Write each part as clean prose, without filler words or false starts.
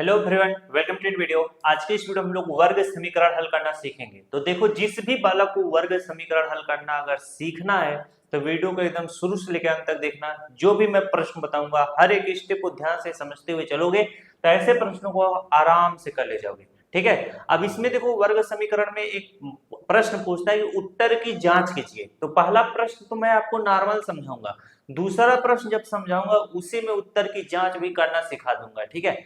Hello everyone, welcome to video. आज के इस वीडियो में हम लोग वर्ग समीकरण हल करना सीखेंगे। तो देखो, जिस भी बालक को वर्ग समीकरण हल करना अगर सीखना है तो वीडियो को एकदम शुरू से लेकर अंत तक देखना। जो भी मैं प्रश्न बताऊंगा हर एक स्टेप को ध्यान से समझते हुए चलोगे तो ऐसे प्रश्नों को आराम से कर ले जाओगे। ठीक है। अब इसमें देखो, वर्ग समीकरण में एक प्रश्न पूछता है कि उत्तर की जांच कीजिए। तो पहला प्रश्न तो मैं आपको नॉर्मल समझाऊंगा, दूसरा प्रश्न जब समझाऊंगा उसी में उत्तर की जांच भी करना सिखा दूंगा। ठीक है।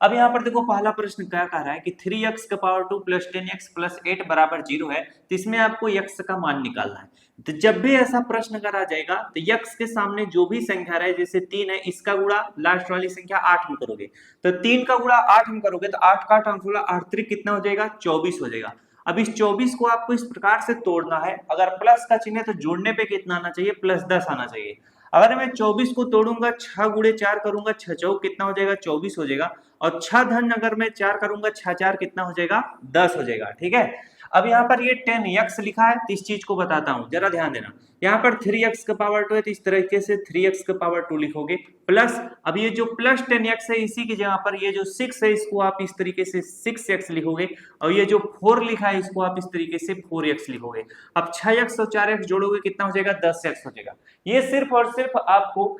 अब यहाँ पर देखो, पहला प्रश्न क्या कह रहा है कि 3x का पावर 2 प्लस 10x प्लस 8 बराबर 0 है, तो इसमें आपको x का मान निकालना है। तो जब भी ऐसा प्रश्न करा जाएगा तो x के सामने जो भी संख्या रहे, जैसे 3 है, इसका गुणा लास्ट वाली संख्या 8 में करोगे। तो 3 का गुणा 8 में करोगे तो 8 का 8 16 8 3 कितना हो जाएगा, 24 हो जाएगा। अब इस 24 को आपको इस प्रकार से तोड़ना है। अगर प्लस का चिन्ह है तो जोड़ने पे कितना आना चाहिए, प्लस 10 आना चाहिए। अगर मैं 24 को तोड़ूंगा, 6 गुणे 4 करूंगा, 6 चौक कितना हो जाएगा, 24 हो जाएगा। और 6 धन अगर मैं 4 करूंगा, 6 4 कितना हो जाएगा, 10 हो जाएगा। ठीक है। अब यहाँ पर ये 10x लिखा है, तो इस चीज को बताता हूं, जरा ध्यान देना। यहाँ पर 3x का पावर 2 है, तो इस तरीके से 3x का पावर 2 लिखोगे प्लस। अब ये जो प्लस 10x है, इसी की जगह पर ये जो 6 है, इसको आप इस तरीके से 6x लिखोगे। और ये जो 4 लिखा है, इसको आप इस तरीके से 4x लिखोगे। अब 6x और 4x जोड़ोगे कितना हो जाएगा, 10x हो जाएगा। ये सिर्फ और सिर्फ आपको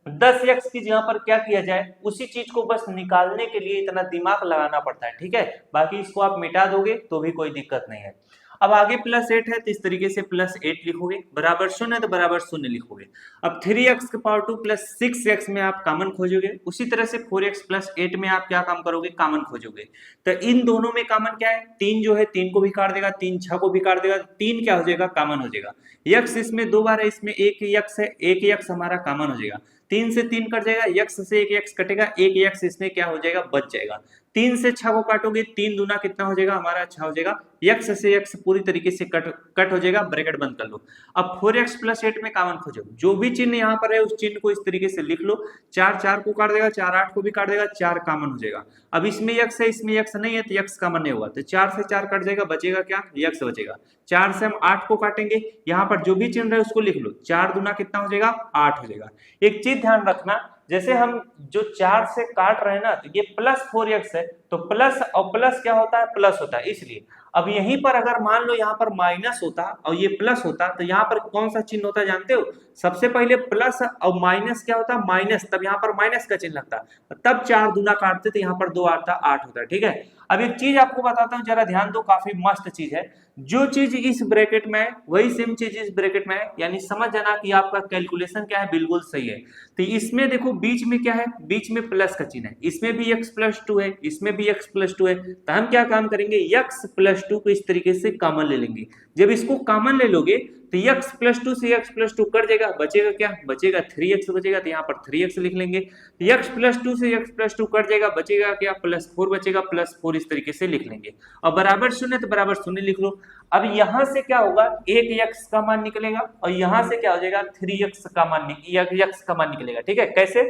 10x की जगह पर क्या किया जाए, उसी चीज को बस निकालने के लिए इतना दिमाग लगाना पड़ता है। ठीक है। बाकी इसको आप मिटा दोगे तो भी कोई दिक्कत नहीं है। अब आगे प्लस 8 है, तो इस तरीके से प्लस 8 लिखोगे, बराबर 0 है तो बराबर 0 लिखोगे। अब 3x का पावर 2 प्लस 6x में आप कॉमन खोजोगे। उसी तरह से 4x प्लस 8 में आप क्या काम करोगे, कॉमन खोजोगे। तो इन दोनों में कॉमन क्या है, 3 जो है 3 को भी काट देगा, 3 6 को भी काट देगा, 3 क्या हो जाएगा, कॉमन हो जाएगा। x इसमें 2 बार है, इसमें एक x है, एक x हमारा कॉमन हो जाएगा। 3 से 3 कट जाएगा, x से एक x कटेगा, एक x इसमें क्या हो जाएगा, बच जाएगा। 3 से 6 को काटोगे, 3 दूना कितना हो जाएगा, हमारा 6 हो जाएगा। x से x पूरी तरीके से कट हो जाएगा, ब्रैकेट बंद कर लो। अब 4x प्लस 8 में कॉमन खोजो। जो भी चिन्ह यहाँ पर है उस चिन्ह को इस तरीके से लिख लो। 4 4 को काट देगा, 4 8 को भी काट देगा, 4 कॉमन हो जाएगा। अब इसमें x है, इसमें x नहीं है, तो x कॉमन नहीं होगा, तो 4 से 4 कट जाएगा, बचेगा क्या, x बचेगा। 4 से हम 8 को काटेंगे, यहाँ पर जो भी चिन्ह है उसको लिख लो। 4 दूना कितना हो जाएगा, 8 हो जाएगा। एक चीज ध्यान रखना, जैसे हम जो 4 से काट रहे हैं ना, तो ये प्लस 4x है, तो प्लस और प्लस क्या होता है, प्लस होता है, इसलिए। अब यहीं पर अगर मान लो यहाँ पर माइनस होता और ये प्लस होता, तो यहाँ पर कौन सा चिन्ह होता जानते हो, सबसे पहले प्लस और माइनस क्या होता, माइनस, तब यहाँ पर माइनस का चिन्ह लगता, तब 4 दूना काटते तो यहाँ पर 2 आता 8 होता है। ठीक है। अब एक चीज आपको बताता हूँ, जरा ध्यान दो, काफी मस्त चीज है। जो चीज इस ब्रैकेट में है वही सेम चीज इस ब्रैकेट में है, यानी समझ जाना कि आपका कैलकुलेशन क्या है, बिल्कुल सही है। तो इसमें देखो बीच में क्या है, बीच में प्लस का चिन्ह है, इसमें भी x प्लस 2 है, इसमें भी x प्लस 2 है। तो हम क्या काम करेंगे, x प्लस 2 को इस तरीके से कॉमन ले लेंगे। जब इसको कॉमन ले लोगे तो x प्लस 2 से x प्लस 2 कट जाएगा, बचेगा क्या, बचेगा 3x बचेगा, तो यहाँ पर 3x लिख लेंगे। x प्लस 2 से x प्लस 2 कट जाएगा, बचेगा क्या, प्लस 4 बचेगा, प्लस 4 इस तरीके से लिख लेंगे। और बराबर 0 तो बराबर 0 लिख लो। अब यहाँ से क्या होगा, एक x का मान निकलेगा और यहाँ से क्या हो जाएगा, 3x का मान, x का मान निकलेगा। ठीक है। कैसे,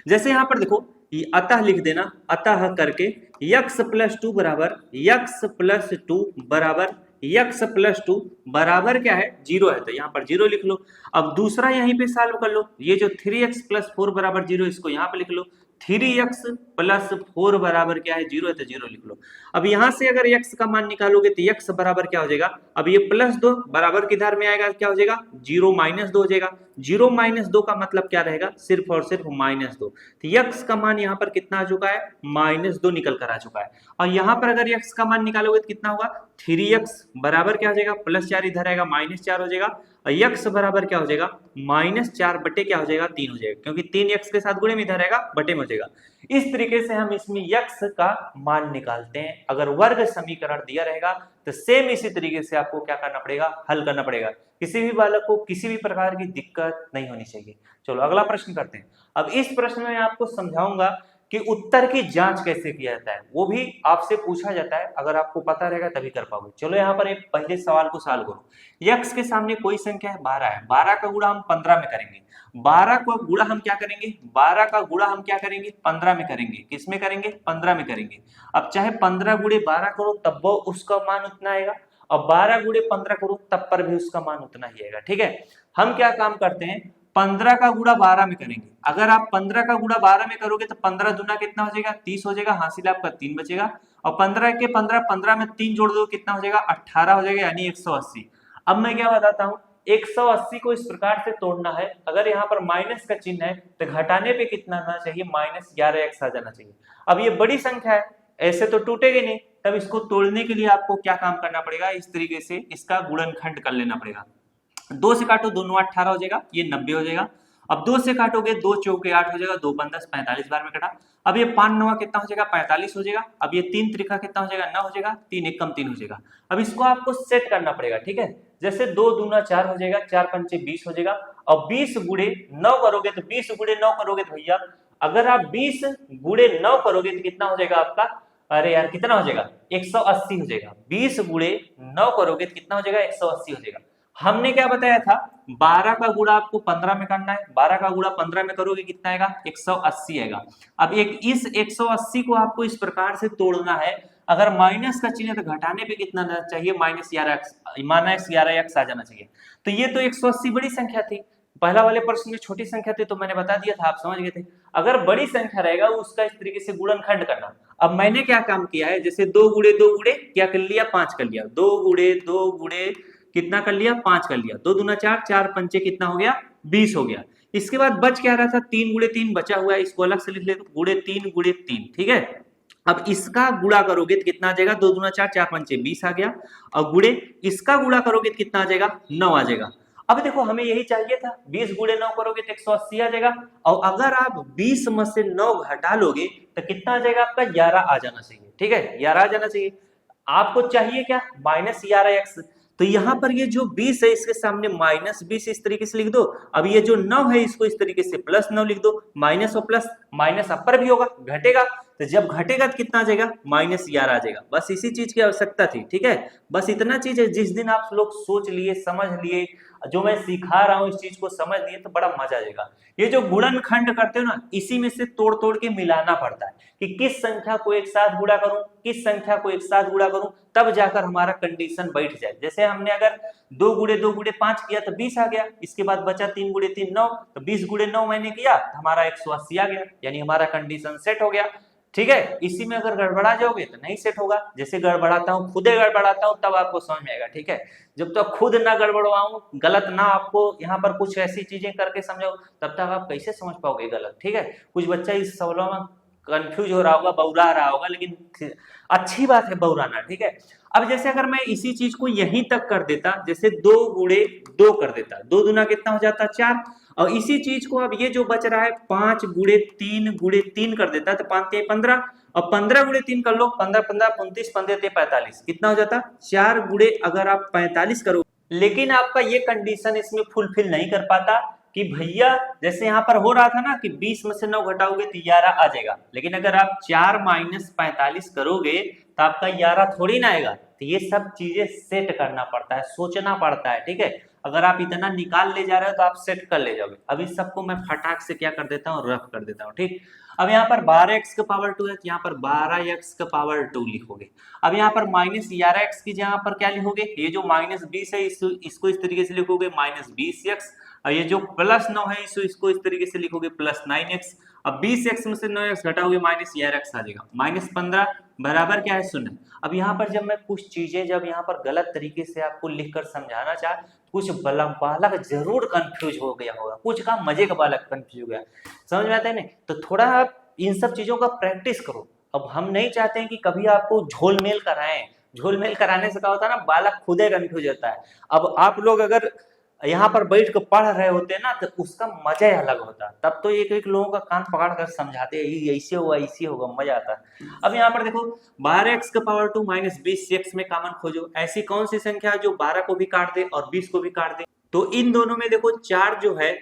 जैसे यहाँ पर देखो, अतः लिख देना, अतः करके x प्लस 2 बराबर x प्लस 2 बराबर x प्लस 2 बराबर क्या है, 0 है, तो यहाँ पर 0 लिख लो। अब दूसरा यहीं पे सॉल्व कर लो, ये जो 3x प्लस 4 बराबर 0, इसको यहाँ पे लिख लो। 3x प्लस 4 बराबर क्या है, 0 है, तो 0 लिख लो। अब यहाँ से अगर x का मान निकालोगे तो x बराबर क्या हो जाएगा, अब ये प्लस 2 बराबर किधर में आएगा, क्या हो जाएगा, 0 माइनस 2 हो जाएगा। 0 माइनस 2 का मतलब क्या रहेगा, सिर्फ और सिर्फ माइनस 2। तो x का मान यहाँ पर कितना आ चुका है, माइनस 2 निकल कर आ चुका है। और यहाँ पर अगर x का मान निकालोगे तो कितना होगा, 3x बराबर क्या हो जाएगा, प्लस 4 इधर आएगा, माइनस 4 हो जाएगा। और x बराबर क्या हो जाएगा, माइनस 4 बटे क्या हो जाएगा, 3 हो जाएगा, क्योंकि 3x के साथ गुणे में इधर आएगा, बटे में हो जाएगा। इस तरीके से हम इसमें x का मान निकालते हैं। अगर वर्ग समीकरण दिया रहेगा तो सेम इसी तरीके से आपको क्या करना पड़ेगा, हल करना पड़ेगा। किसी भी बालक को किसी भी प्रकार की दिक्कत नहीं होनी चाहिए। चलो अगला प्रश्न करते हैं। अब इस प्रश्न में आपको समझाऊंगा कि उत्तर की जांच कैसे किया जाता है, वो भी आपसे पूछा जाता है, अगर आपको पता रहेगा तभी कर पाओगे। चलो यहाँ पर एक पहले सवाल को सॉल्व करो। x के सामने कोई संख्या है 12 है, 12 का गुणा हम 15 में करेंगे। 12 का गुणा हम क्या करेंगे, 12 का गुणा हम क्या करेंगे, 15 में करेंगे। किस में करेंगे, 15 में करेंगे। अब चाहे 15 गुणे 12 करो तब वो उसका मान उतना आएगा, और 12 गुणे 15 करो तब पर भी उसका मान उतना ही आएगा। ठीक है। हम क्या काम करते हैं, 15 का गुणा 12 में करेंगे। अगर आप 15 का गुणा 12 में करोगे तो 15 दूना कितना हो जाएगा 30 हो जाएगा, हासिल आपका 3 बचेगा और 15 के 15 में 3 जोड़ दो कितना हो जाएगा 18 हो जाएगा, यानी 180। अब मैं क्या बताता हूँ, 180 को इस प्रकार से तोड़ना है, अगर यहाँ पर माइनस का चिन्ह है तो घटाने पे कितना आना चाहिए, -11x आ जाना चाहिए। अब ये बड़ी संख्या है, ऐसे तो टूटेगी नहीं, तब इसको तोड़ने के लिए आपको क्या काम करना पड़ेगा, इस तरीके से इसका गुणनखंड कर लेना पड़ेगा। 2 से काटो 2 9 18 हो जाएगा, ये 90 हो जाएगा। अब 2 से काटोगे 2 चौके 8 हो जाएगा, 2 5 10 45 बार में कटा। अब ये 5 9 कितना हो जाएगा 45 हो जाएगा। अब ये 3 त्रिका कितना हो जाएगा 9 हो जाएगा, 3 1 कम 3 हो जाएगा। अब इसको आपको सेट करना पड़ेगा, ठीक है। जैसे 2 दूना 4 हो जाएगा, 4 पंचे 20 हो जाएगा और 20 गुणे 9 करोगे तो 20 गुणे 9 करोगे तो भैया अगर आप 20 गुणे 9 करोगे तो कितना हो जाएगा आपका, अरे यार कितना हो जाएगा 180 हो जाएगा। 20 गुणे 9 करोगे तो कितना हो जाएगा 180 हो जाएगा। हमने क्या बताया था, 12 का गुणा आपको 15 में करना है, 12 का गुणा 15 में करोगे कितना आएगा 180 आएगा। अब एक इस 180 को आपको इस प्रकार से तोड़ना है, अगर माइनस का चिन्ह है तो घटाने पे कितना आना चाहिए, -11x आ जाना चाहिए। तो ये तो 180 बड़ी संख्या थी, पहला वाले प्रश्न में छोटी संख्या थी तो मैंने बता दिया था, आप समझ गए थे। अगर बड़ी संख्या रहेगा उसका इस तरीके से गुणनखंड करना। अब मैंने क्या काम किया है, जैसे 2 गुणे 2 गुणे क्या कर लिया 5 कर लिया, 2 गुणे 2 गुणे कितना कर लिया 5 कर लिया, 2 दूना 4 4 पंचे कितना हो गया 20 हो गया। इसके बाद बच क्या रहा था 3 गुणे 3 बचा हुआ है, इसको अलग से लिख ले तो गुणे 3, ठीक है। अब इसका गुणा करोगे तो कितना आ जाएगा, 2 दूना 4 4 पंचे 20 आ गया और गुणे इसका गुणा करोगे तो कितना आ जाएगा 9 आ जाएगा। अब देखो हमें यही चाहिए था, 20 गुणे 9 करोगे तो 180 आ जाएगा और अगर आप 20 में से 9 घटा लोगे तो कितना आ जाएगा आपका 11 आ जाना चाहिए, ठीक है 11 आ जाना चाहिए। आपको चाहिए क्या -11x, तो यहाँ पर ये जो 20 है इसके सामने -20 इस तरीके से लिख दो। अब ये जो 9 है इसको इस तरीके से +9 लिख दो, माइनस और प्लस, माइनस अपर भी होगा घटेगा, तो जब घटेगा तो कितना आ जाएगा -11 आ जाएगा। बस इसी चीज की आवश्यकता थी, ठीक है। बस इतना चीज है, जिस दिन आप लोग सोच लिए समझ लिए, जो मैं सिखा रहा हूँ इस चीज को समझ लिए तो बड़ा मजा आ जाएगा। ये जो गुणनखंड करते हो ना, इसी में से तोड़ तोड़ के मिलाना पड़ता है कि किस संख्या को एक साथ गुणा करूं, किस संख्या को एक साथ गुणा करूं, तब जाकर हमारा कंडीशन बैठ जाए। जैसे हमने अगर 2 गुणे 2 गुणे 5 किया तो 20 आ गया, इसके बाद बचा 3 गुणे 3 9, तो 20 गुणे 9 मैंने किया तो हमारा 180 आ गया, यानी हमारा कंडीशन सेट हो गया, ठीक है। इसी में अगर गड़बड़ा जाओगे तो नहीं सेट होगा। जैसे गड़बड़ाता हूँ, खुदे गड़बड़ाता हूँ तब आपको समझ में आएगा, ठीक है। जब तक खुद ना गड़बड़वाऊं, गलत ना आपको यहाँ पर कुछ ऐसी चीजें करके समझाओ, तब तक आप कैसे समझ पाओगे गलत, ठीक है। कुछ बच्चा इस सवालों में कंफ्यूज हो रहा होगा, बौरा रहा होगा, लेकिन अच्छी बात है बौराना, ठीक है। अब जैसे अगर मैं इसी चीज को यहीं तक कर देता, जैसे 2 गुणे 2 कर देता, 2 दूना कितना हो जाता 4, और इसी चीज को अब ये जो बच रहा है 5 गुणे 3 कर देता, तो 5 15 और 15 गुणे 3 कर लो, 15 15 29 15 45 कितना हो जाता 4 गुणे अगर आप 45 करो। लेकिन आपका ये कंडीशन इसमें फुलफिल नहीं कर पाता कि भैया जैसे यहाँ पर हो रहा था ना कि 20 में से 9 घटाओगे तो 11 आ जाएगा, लेकिन अगर आप 4 माइनस 45 करोगे तो आपका 11 थोड़ी ना आएगा। तो ये सब चीजें सेट करना पड़ता है, सोचना पड़ता है, ठीक है। अगर आप इतना निकाल ले जा रहे हो तो आप सेट कर ले जाओगे। अब इस सबको मैं फटाक से क्या कर देता हूँ, रफ कर देता हूँ, ठीक। अब यहाँ पर 12x का पावर 2 है, यहाँ पर 12x का पावर 2 लिखोगे। अब यहाँ पर -11x की जहाँ पर क्या लिखोगे, ये जो -20 है इसको इस तरीके से लिखोगे -20x, और ये जो +9 है इसको इस तरीके से लिखोगे +9x। अब 20x में से 9x घटाओगे -11x आ जाएगा, -15 बराबर क्या है 0। अब यहाँ पर जब मैं कुछ चीजें जब यहाँ पर गलत तरीके से आपको लिखकर समझाना चाह, कुछ बालक जरूर कंफ्यूज हो गया होगा, कुछ का मजे का बालक कंफ्यूज हो गया, समझ में आता है नहीं, तो थोड़ा आप इन सब चीजों का प्रैक्टिस करो। अब हम नहीं चाहते हैं कि कभी आपको झोलमेल कराएं, झोलमेल कराने से क्या होता है ना, बालक खुदे कंफ्यूज होता है। अब आप लोग अगर यहाँ पर बैठ कर पढ़ रहे होते ना तो उसका मजा ही अलग होता, तब तो एक एक लोगों का कान पकड़ कर समझाते हैं ऐसे होगा मजा आता है। अब यहाँ पर देखो 12x का पावर 2 -20x में कॉमन खोजो, ऐसी कौन सी संख्या है जो 12 को भी काट दे और 20 को भी काट दे। तो इन दोनों में देखो 4 जो है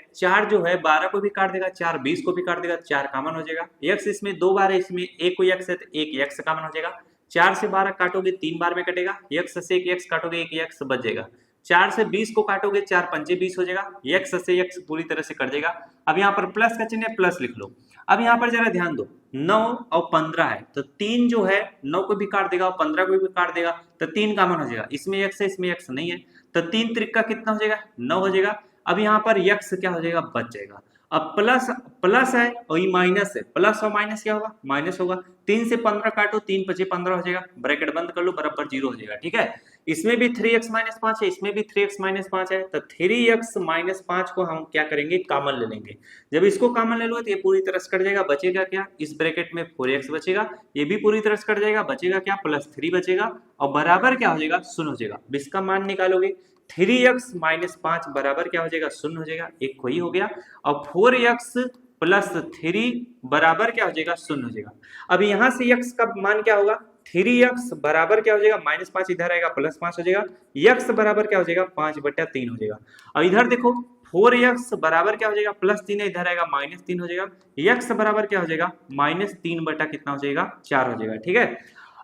12 को भी काट देगा, 4 20 को भी काट देगा, 4 कॉमन हो जाएगा। x इसमें 2 बार है, इसमें एक कोई x है तो एक x कॉमन हो जाएगा। 4 से 12 काटोगे 3 बार में कटेगा, x से एक x काटोगे एक x बच जाएगा। 4 से 20 को काटोगे 4 पंचे 20 हो जाएगा, x से x पूरी तरह से कट जाएगा। अब यहाँ पर प्लस का चिन्ह है, प्लस लिख लो। अब यहाँ पर जरा ध्यान दो, 9 और 15 है तो 3 जो है 9 को भी काट देगा और 15 को भी काट देगा, तो 3 कॉमन हो जाएगा। इसमें x है इसमें x नहीं है, तो 3 त्रिक का कितना हो जाएगा 9 हो जाएगा। अब यहाँ पर यक्स क्या हो जाएगा, बच जाएगा। अब प्लस प्लस है और ये माइनस है, प्लस और माइनस क्या होगा, माइनस होगा। 3 से 15 काटो, 3 5 15 हो जाएगा, ब्रैकेट बंद कर लो, बराबर 0 हो जाएगा। ठीक है, इसमें भी 3x माइनस 5 है, इसमें भी 3x माइनस 5 है, तो 3x माइनस 5 को हम क्या करेंगे, कॉमन ले लेंगे। जब इसको कॉमन ले लो तो ये पूरी तरह से कट जाएगा, बचेगा क्या, इस ब्रैकेट में 4x बचेगा, ये भी पूरी तरह से कट जाएगा, बचेगा क्या, +3 बचेगा, और बराबर क्या हो जाएगा, 0 हो जाएगा। इसका मान निकालोगे, 3x माइनस 5 बराबर क्या हो जाएगा, 0 हो जाएगा, एक कोई हो गया, और 4x प्लस 3 बराबर क्या हो जाएगा, 0 हो जाएगा। अब यहाँ से x का मान क्या होगा, 3x बराबर क्या हो जाएगा, -5 इधर आएगा, +5 हो जाएगा, x बराबर क्या हो जाएगा, 5/3 हो जाएगा। और इधर देखो 4x बराबर क्या हो जाएगा, +3 है, इधर आएगा -3 हो जाएगा, x बराबर क्या हो जाएगा, -3 बटा कितना हो जाएगा, 4 हो जाएगा। ठीक है,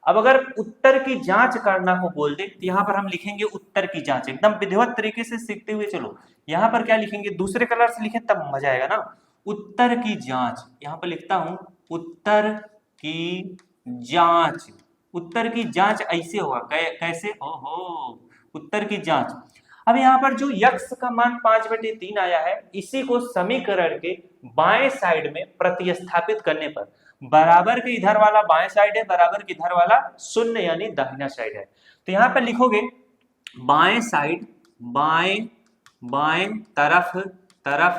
अब अगर उत्तर की जांच करना को बोल दे तो यहाँ पर हम लिखेंगे उत्तर की जांच, एकदम विधिवत तरीके से सीखते हुए चलो। यहाँ पर क्या लिखेंगे, दूसरे कलर से लिखे तब मजा आएगा ना। उत्तर की जांच, यहाँ पर लिखता हूं उत्तर की जांच। उत्तर की जांच ऐसे होगा, कैसे, ओहो, उत्तर की जांच। अब यहाँ पर जो यक्स का मान 5/3 आया है, इसी को समीकरण के बाएं साइड में प्रतिस्थापित करने पर बराबर के इधर वाला बाएं साइड है, बराबर के इधर वाला शून्य यानी दाहिना साइड है। तो यहाँ पर लिखोगे बाएं साइड, बाएं बाएं तरफ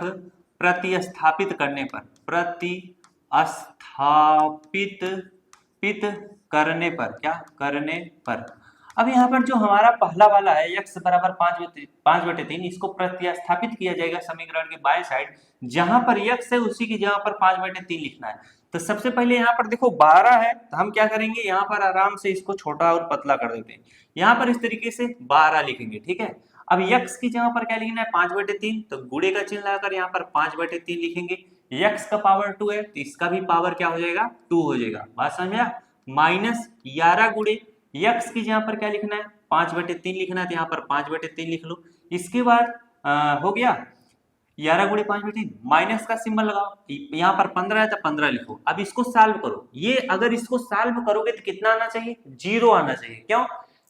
प्रतिस्थापित करने पर, प्रतिस्थापित करने पर, क्या करने पर। अब यहाँ पर जो हमारा पहला वाला है x बराबर 5/3, इसको प्रतिस्थापित किया जाएगा समीकरण के बाएं साइड, जहां पर x है उसी की जगह पर 5/3 लिखना है। तो सबसे पहले यहाँ पर देखो 12 है, तो हम क्या करेंगे, यहाँ पर आराम से इसको छोटा और पतला कर देते हैं, यहाँ पर इस तरीके से 12 लिखेंगे। ठीक है, अब x की जगह पर क्या लिखना है, 5/3, तो गुणे का चिन्ह लगाकर यहाँ पर 5/3 लिखेंगे। x का पावर 2 है, तो इसका भी पावर क्या हो जाएगा, 2 हो जाएगा। बात समझा, -11 गुणे x की जगह पर क्या लिखना है, 5/3 लिखना है, तो यहाँ पर 5/3 लिख लो। इसके बाद हो गया 11 गुणे 5/3, माइनस का सिंबल लगाओ, यहाँ पर 15 है तो 15 लिखो। अब इसको सॉल्व करो, ये अगर इसको सॉल्व करोगे तो कितना आना चाहिए, 0 आना चाहिए। क्यों,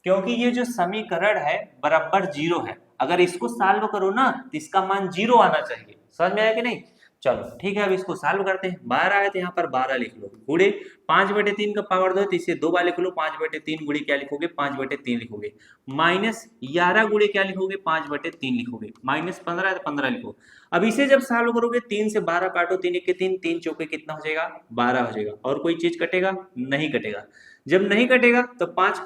क्योंकि ये जो समीकरण है बराबर 0 है, अगर इसको सॉल्व करो ना तो इसका मान 0 आना चाहिए। समझ में आया कि नहीं, चलो ठीक है, अब इसको सॉल्व करते हैं। 12 है तो यहाँ पर 12 लिख लो, गुणे 5/3 का पावर 2 तो इसे 2 बार लिख लो, 5/3 गुणे क्या लिखोगे, 5/3 लिखोगे, -11 गुणे क्या लिखोगे, 5/3 लिखोगे, -15 है तो 15 लिखो। अब इसे जब सॉल्व करोगे 3 से 12 काटो, 3 1 के 3, 3 चौके कितना हो जाएगा, 12 हो जाएगा। और कोई चीज कटेगा, नहीं कटेगा। जब नहीं कटेगा तो 5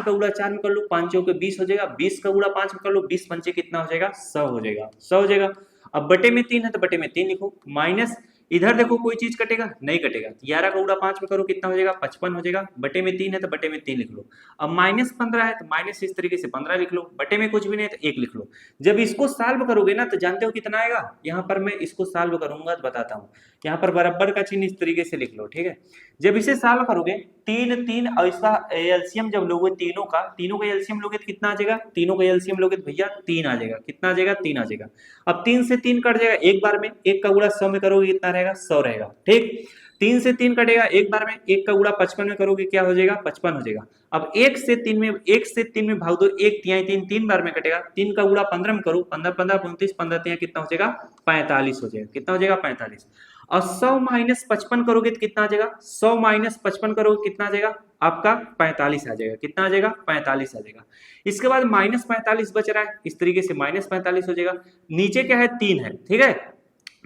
का गुणा 4 में कर लो, 5 चौके 20 हो जाएगा, 20 का गुणा 5 में कर लो, 20 पंचे कितना हो जाएगा, 100 हो जाएगा, 100 हो जाएगा। अब बटे में 3 है तो बटे में 3 लिखो, माइनस इधर देखो कोई चीज कटेगा, नहीं कटेगा, 11 का गुणा 5 में करो कितना हो जाएगा, 55 हो जाएगा, बटे में 3 है तो बटे में 3 लिख लो। अब -15 है तो माइनस इस तरीके से 15 लिख लो, बटे में कुछ भी नहीं तो 1 लिख लो। जब इसको सॉल्व करोगे ना तो जानते हो कितना आएगा, यहाँ पर मैं इसको सॉल्व करूंगा तो बताता हूँ। यहाँ पर बराबर का चिन्ह इस तरीके से लिख लो, ठीक है। जब इसे सॉल्व करोगे 3 और इसका एलसीएम जब लोगे तीनों का एलसीएम लोगे तो कितना आ जाएगा, तीनों का एलसीएम लोगे तो भैया 3 आ जाएगा, कितना आ जाएगा, 3 आ जाएगा। अब 3 से 3 कट जाएगा एक बार में, 1 का गुणा 100 में करोगे कितना रहेगा, 100 रहेगा, ठीक। 3 से 3 कटेगा एक बार में, 1 का गुणा 55 में करोगे क्या हो जाएगा, 55 हो जाएगा। अब 1 से 3 में भाग दो, 1 तिहाई 3 3 बार में कटेगा, 3 का गुणा 15 में करो, 15 15 29, 15 तिहाई कितना हो जाएगा, 45 हो जाएगा, कितना हो जाएगा, 45। और 100 - 55 करोगे तो कितना आ जाएगा, 100 - 55 करोगे कितना आ जाएगा, आपका 45 आ जाएगा, कितना आ जाएगा, 45 आ जाएगा। इसके बाद -45 बच रहा है, इस तरीके से -45 हो जाएगा। नीचे क्या है, 3 है, ठीक है।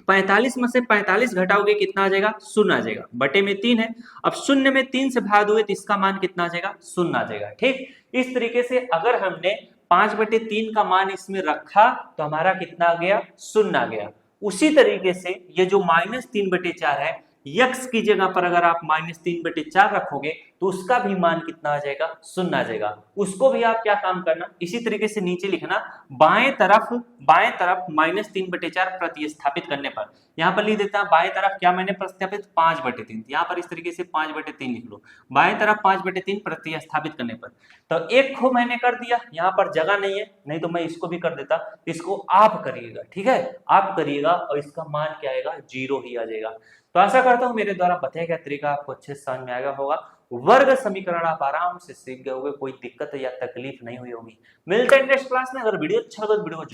45 में से 45 घटाओगे कितना आ जाएगा, 0 आ जाएगा, बटे में 3 है। अब 0 में 3 से भाग दोगे तो इसका मान कितना आ जाएगा, 0 आ जाएगा, ठीक। इस तरीके से अगर हमने 5/3 का मान इसमें रखा तो हमारा कितना आ गया, 0 आ गया। उसी तरीके से ये जो -3/4 है, यक्स की जगह पर अगर आप -3/4 रखोगे तो उसका भी मान कितना आ जाएगा, 0 आ जाएगा। उसको भी आप क्या काम करना, इसी तरीके से नीचे लिखना, बाएं तरफ -3/4 प्रतिस्थापित करने पर, यहाँ पर लिख देता है बाएं तरफ क्या मैंने प्रतिस्थापित, 5/3, यहाँ पर इस तरीके से 5/3 लिख लो, बाएं तरफ 5/3 प्रतिस्थापित करने पर। तो एक को मैंने कर दिया, यहाँ पर जगह नहीं है, नहीं तो मैं इसको भी कर देता, इसको आप करिएगा, ठीक है, आप करिएगा और इसका मान क्या आएगा, 0 ही आ जाएगा। तो आशा करता हूं मेरे द्वारा बताया गया तरीका आपको अच्छे से समझ में आएगा होगा। वर्ग समीकरण आप आराम से सीख गए होंगे, कोई दिक्कत या तकलीफ नहीं हुई होगी। मिलते हैं नेक्स्ट क्लास में। अगर वीडियो अच्छा लगा तो वीडियो को